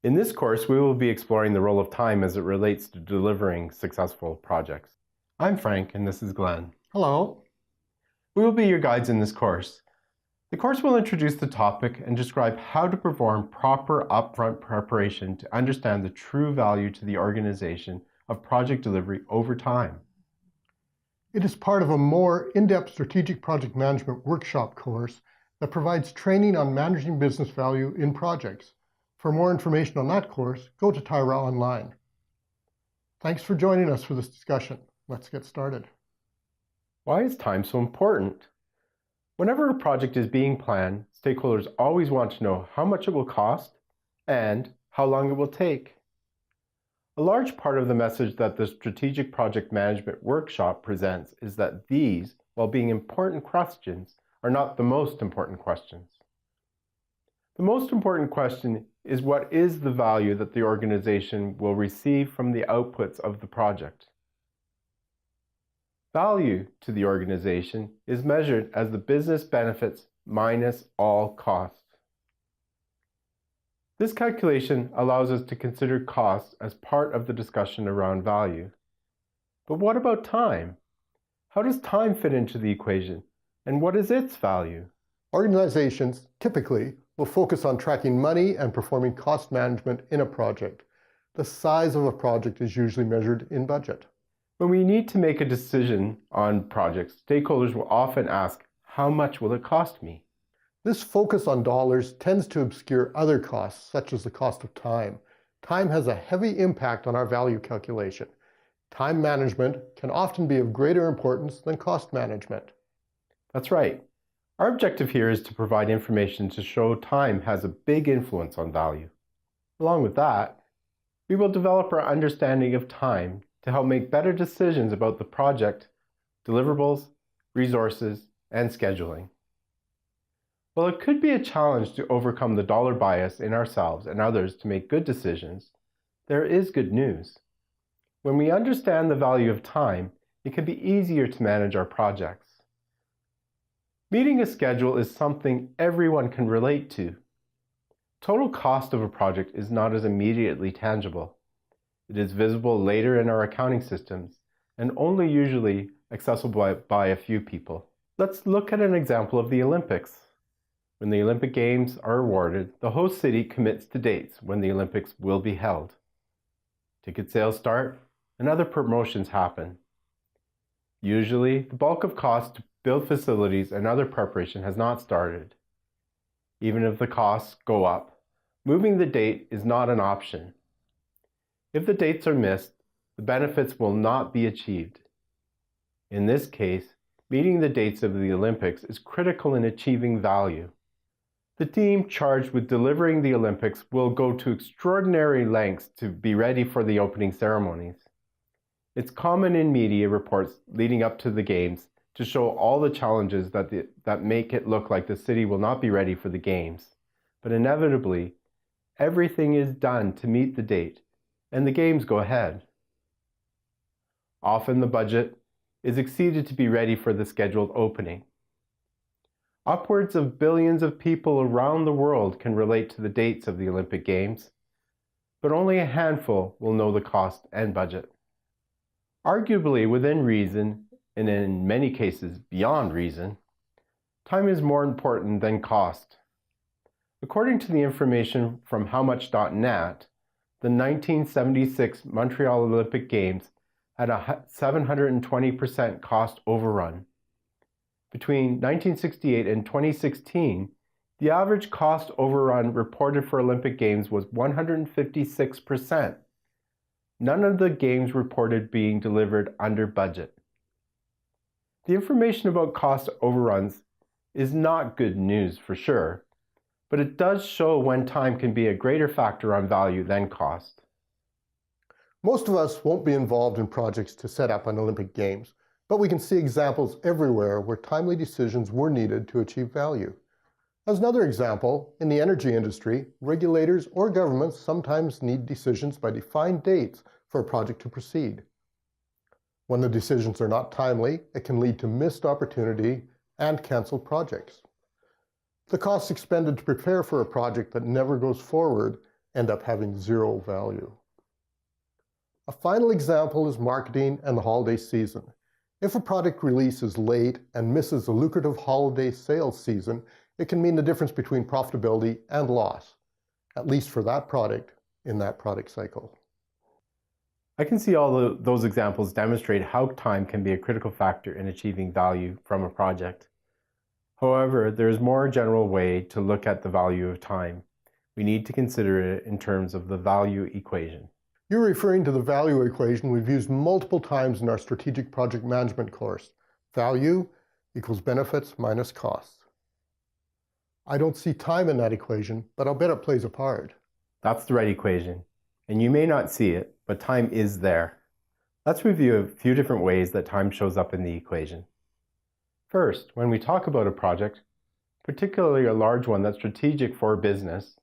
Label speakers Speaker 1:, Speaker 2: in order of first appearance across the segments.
Speaker 1: In this course, we will be exploring the role of time as it relates to delivering successful projects. I'm Frank, and this is Glenn.
Speaker 2: Hello.
Speaker 1: We will be your guides in this course. The course will introduce the topic and describe how to perform proper upfront preparation to understand the true value to the organization of project delivery over time.
Speaker 2: It is part of a more in-depth strategic project management workshop course that provides training on managing business value in projects. For more information on that course, go to TyraOnline. Thanks for joining us for this discussion. Let's get started.
Speaker 1: Why is time so important? Whenever a project is being planned, stakeholders always want to know how much it will cost and how long it will take. A large part of the message that the Strategic Project Management Workshop presents is that these, while being important questions, are not the most important questions. The most important question is what is the value that the organization will receive from the outputs of the project? Value to the organization is measured as the business benefits minus all costs. This calculation allows us to consider costs as part of the discussion around value. But what about time? How does time fit into the equation, and what is its value?
Speaker 2: Organizations typically will focus on tracking money and performing cost management in a project. The size of a project is usually measured in budget.
Speaker 1: When we need to make a decision on projects, stakeholders will often ask, how much will it cost me?
Speaker 2: This focus on dollars tends to obscure other costs, such as the cost of time. Time has a heavy impact on our value calculation. Time management can often be of greater importance than cost management.
Speaker 1: That's right. Our objective here is to provide information to show time has a big influence on value. Along with that, we will develop our understanding of time to help make better decisions about the project, deliverables, resources, and scheduling. While it could be a challenge to overcome the dollar bias in ourselves and others to make good decisions, there is good news. When we understand the value of time, it can be easier to manage our projects. Meeting a schedule is something everyone can relate to. Total cost of a project is not as immediately tangible. It is visible later in our accounting systems and only usually accessible by a few people. Let's look at an example of the Olympics. When the Olympic Games are awarded, the host city commits to dates when the Olympics will be held. Ticket sales start and other promotions happen. Usually, the bulk of costs to build facilities and other preparation has not started. Even if the costs go up, moving the date is not an option. If the dates are missed, the benefits will not be achieved. In this case, meeting the dates of the Olympics is critical in achieving value. The team charged with delivering the Olympics will go to extraordinary lengths to be ready for the opening ceremonies. It's common in media reports leading up to the Games to show all the challenges that make it look like the city will not be ready for the Games. But inevitably, everything is done to meet the date, and the Games go ahead. Often the budget is exceeded to be ready for the scheduled opening. Upwards of billions of people around the world can relate to the dates of the Olympic Games, but only a handful will know the cost and budget. Arguably within reason, and in many cases beyond reason, time is more important than cost. According to the information from howmuch.net, the 1976 Montreal Olympic Games had a 720% cost overrun. Between 1968 and 2016, the average cost overrun reported for Olympic Games was 156%. None of the games reported being delivered under budget. The information about cost overruns is not good news for sure, but it does show when time can be a greater factor on value than cost.
Speaker 2: Most of us won't be involved in projects to set up an Olympic Games, but we can see examples everywhere where timely decisions were needed to achieve value. As another example, in the energy industry, regulators or governments sometimes need decisions by defined dates for a project to proceed. When the decisions are not timely, it can lead to missed opportunity and canceled projects. The costs expended to prepare for a project that never goes forward end up having zero value. A final example is marketing and the holiday season. If a product release is late and misses a lucrative holiday sales season, it can mean the difference between profitability and loss, at least for that product in that product cycle.
Speaker 1: I can see all those examples demonstrate how time can be a critical factor in achieving value from a project. However, there is a more general way to look at the value of time. We need to consider it in terms of the value equation.
Speaker 2: You're referring to the value equation we've used multiple times in our strategic project management course. Value equals benefits minus costs. I don't see time in that equation, but I'll bet it plays a part.
Speaker 1: That's the right equation, and you may not see it, but time is there. Let's review a few different ways that time shows up in the equation. First, when we talk about a project, particularly a large one that's strategic for a business,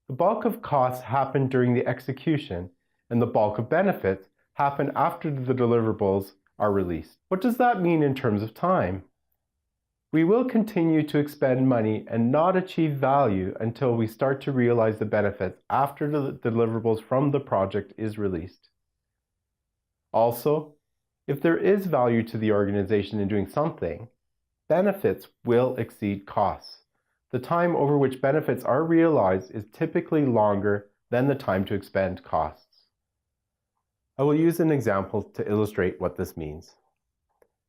Speaker 1: the bulk of costs happen during the execution, and the bulk of benefits happen after the deliverables are released. What does that mean in terms of time? We will continue to expend money and not achieve value until we start to realize the benefits after the deliverables from the project is released. Also, if there is value to the organization in doing something, benefits will exceed costs. The time over which benefits are realized is typically longer than the time to expend costs. I will use an example to illustrate what this means.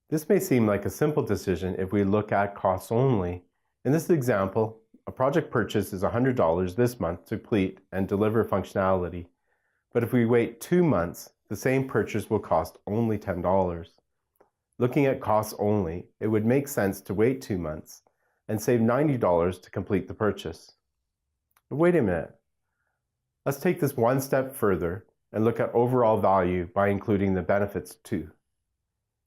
Speaker 1: This may seem like a simple decision if we look at costs only. In this example, a project purchase is $100 this month to complete and deliver functionality. But if we wait 2 months, the same purchase will cost only $10. Looking at costs only, it would make sense to wait 2 months and save $90 to complete the purchase. But wait a minute. Let's take this one step further and look at overall value by including the benefits too.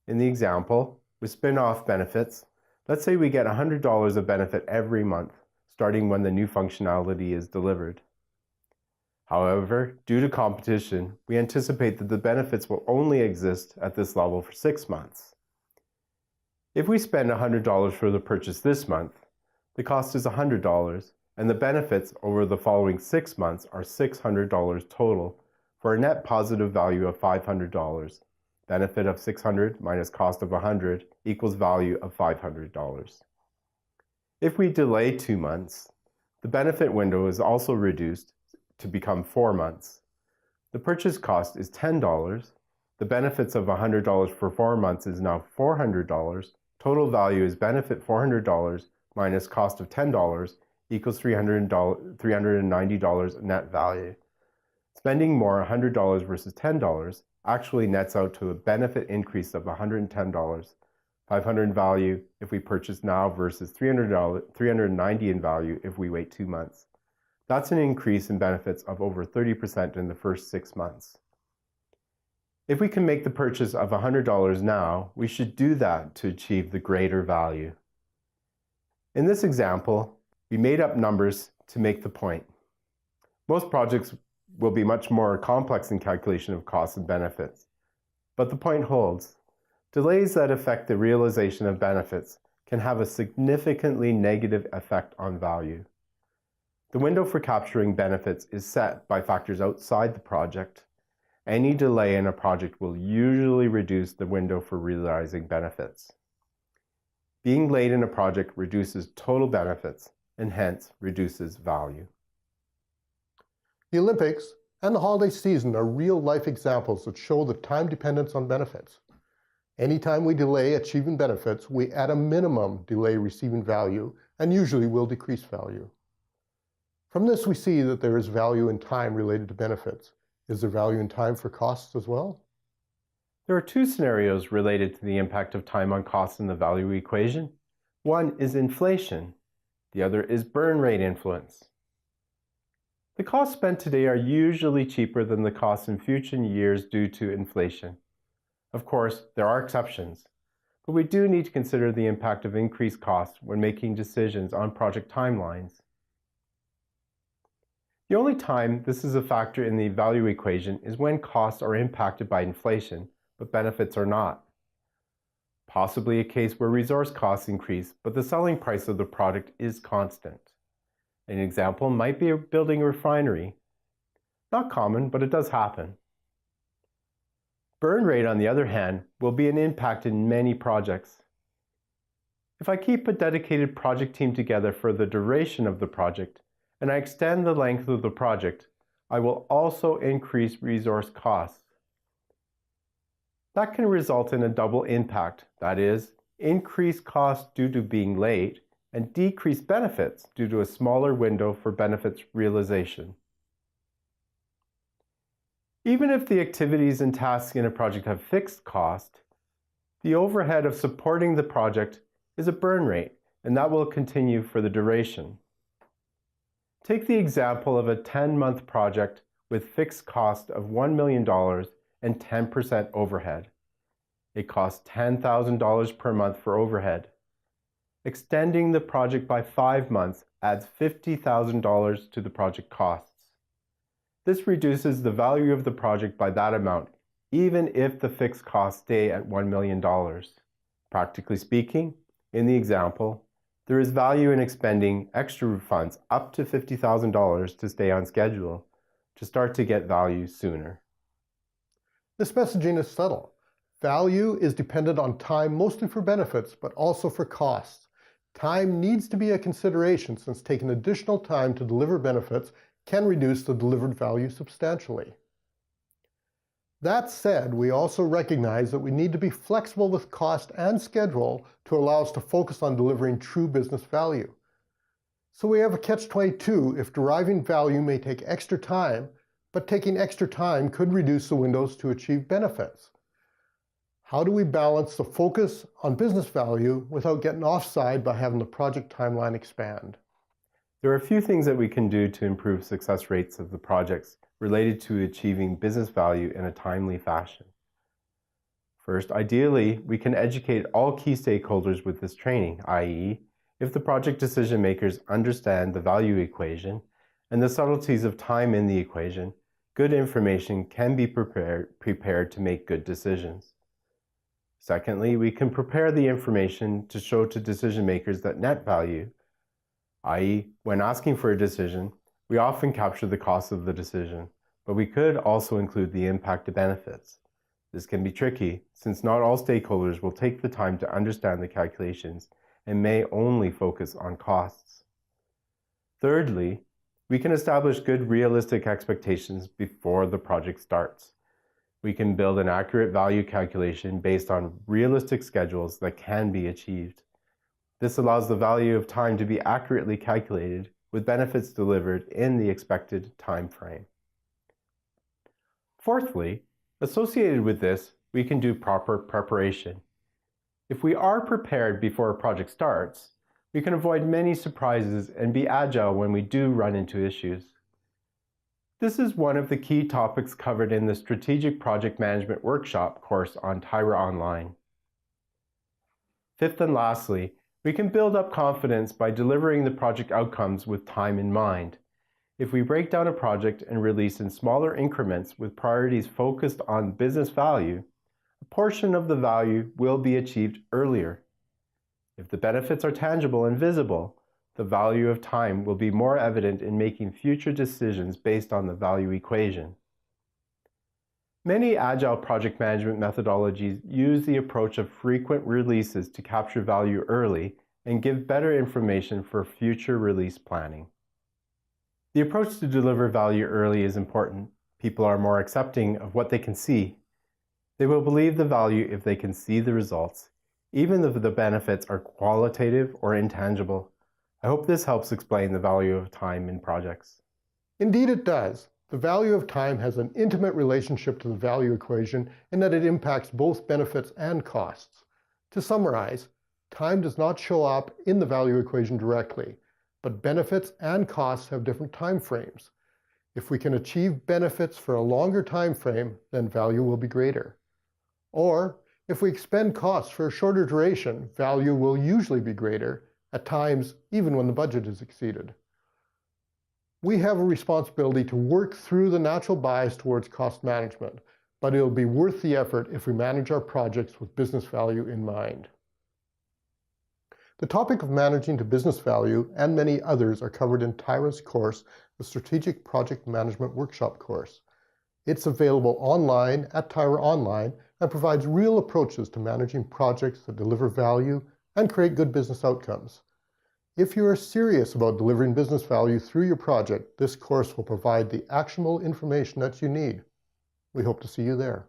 Speaker 1: In the example, with spin-off benefits, let's say we get $100 of benefit every month, starting when the new functionality is delivered. However, due to competition, we anticipate that the benefits will only exist at this level for 6 months. If we spend $100 for the purchase this month, the cost is $100, and the benefits over the following 6 months are $600 total, for a net positive value of $500. Benefit of $600 minus cost of $100 equals value of $500. If we delay 2 months, the benefit window is also reduced to become 4 months. The purchase cost is $10. The benefits of $100 for 4 months is now $400. Total value is benefit $400 minus cost of $10 equals $390 net value. Spending more $100 versus $10 actually nets out to a benefit increase of $110, $500 in value if we purchase now versus $390 in value if we wait 2 months. That's an increase in benefits of over 30% in the first 6 months. If we can make the purchase of $100 now, we should do that to achieve the greater value. In this example, we made up numbers to make the point. Most projects will be much more complex in calculation of costs and benefits. But the point holds. Delays that affect the realization of benefits can have a significantly negative effect on value. The window for capturing benefits is set by factors outside the project. Any delay in a project will usually reduce the window for realizing benefits. Being late in a project reduces total benefits and hence reduces value.
Speaker 2: The Olympics and the holiday season are real-life examples that show the time dependence on benefits. Anytime we delay achieving benefits, we at a minimum delay receiving value and usually will decrease value. From this, we see that there is value in time related to benefits. Is there value in time for costs as well?
Speaker 1: There are 2 scenarios related to the impact of time on costs in the value equation. One is inflation. The other is burn rate influence. The costs spent today are usually cheaper than the costs in future years due to inflation. Of course, there are exceptions, but we do need to consider the impact of increased costs when making decisions on project timelines. The only time this is a factor in the value equation is when costs are impacted by inflation, but benefits are not. Possibly a case where resource costs increase, but the selling price of the product is constant. An example might be building a refinery. Not common, but it does happen. Burn rate, on the other hand, will be an impact in many projects. If I keep a dedicated project team together for the duration of the project, and I extend the length of the project, I will also increase resource costs. That can result in a double impact, that is, increased costs due to being late and decreased benefits due to a smaller window for benefits realization. Even if the activities and tasks in a project have fixed cost, the overhead of supporting the project is a burn rate, and that will continue for the duration. Take the example of a 10-month project with fixed cost of $1 million and 10% overhead. It costs $10,000 per month for overhead. Extending the project by 5 months adds $50,000 to the project costs. This reduces the value of the project by that amount, even if the fixed costs stay at $1 million. Practically speaking, in the example, there is value in expending extra funds up to $50,000 to stay on schedule, to start to get value sooner.
Speaker 2: This messaging is subtle. Value is dependent on time mostly for benefits, but also for costs. Time needs to be a consideration since taking additional time to deliver benefits can reduce the delivered value substantially. That said, we also recognize that we need to be flexible with cost and schedule to allow us to focus on delivering true business value. So we have a catch-22 if deriving value may take extra time, but taking extra time could reduce the windows to achieve benefits. How do we balance the focus on business value without getting offside by having the project timeline expand?
Speaker 1: There are a few things that we can do to improve success rates of the projects related to achieving business value in a timely fashion. First, ideally, we can educate all key stakeholders with this training, i.e., if the project decision makers understand the value equation and the subtleties of time in the equation, good information can be prepared to make good decisions. Secondly, we can prepare the information to show to decision makers that net value, i.e., when asking for a decision, we often capture the cost of the decision, but we could also include the impact to benefits. This can be tricky, since not all stakeholders will take the time to understand the calculations and may only focus on costs. Thirdly, we can establish good realistic expectations before the project starts. We can build an accurate value calculation based on realistic schedules that can be achieved. This allows the value of time to be accurately calculated with benefits delivered in the expected time frame. Fourthly, associated with this, we can do proper preparation. If we are prepared before a project starts, we can avoid many surprises and be agile when we do run into issues. This is one of the key topics covered in the Strategic Project Management Workshop course on TyraOnline. Fifth and lastly, we can build up confidence by delivering the project outcomes with time in mind. If we break down a project and release in smaller increments with priorities focused on business value, a portion of the value will be achieved earlier. If the benefits are tangible and visible, the value of time will be more evident in making future decisions based on the value equation. Many agile project management methodologies use the approach of frequent releases to capture value early and give better information for future release planning. The approach to deliver value early is important. People are more accepting of what they can see. They will believe the value if they can see the results, even if the benefits are qualitative or intangible. I hope this helps explain the value of time in projects.
Speaker 2: Indeed it does. The value of time has an intimate relationship to the value equation in that it impacts both benefits and costs. To summarize, time does not show up in the value equation directly, but benefits and costs have different time frames. If we can achieve benefits for a longer time frame, then value will be greater. Or, if we expend costs for a shorter duration, value will usually be greater, at times even when the budget is exceeded. We have a responsibility to work through the natural bias towards cost management, but it'll be worth the effort if we manage our projects with business value in mind. The topic of managing to business value and many others are covered in Tyra's course, the Strategic Project Management Workshop course. It's available online at TyraOnline and provides real approaches to managing projects that deliver value and create good business outcomes. If you are serious about delivering business value through your project, this course will provide the actionable information that you need. We hope to see you there.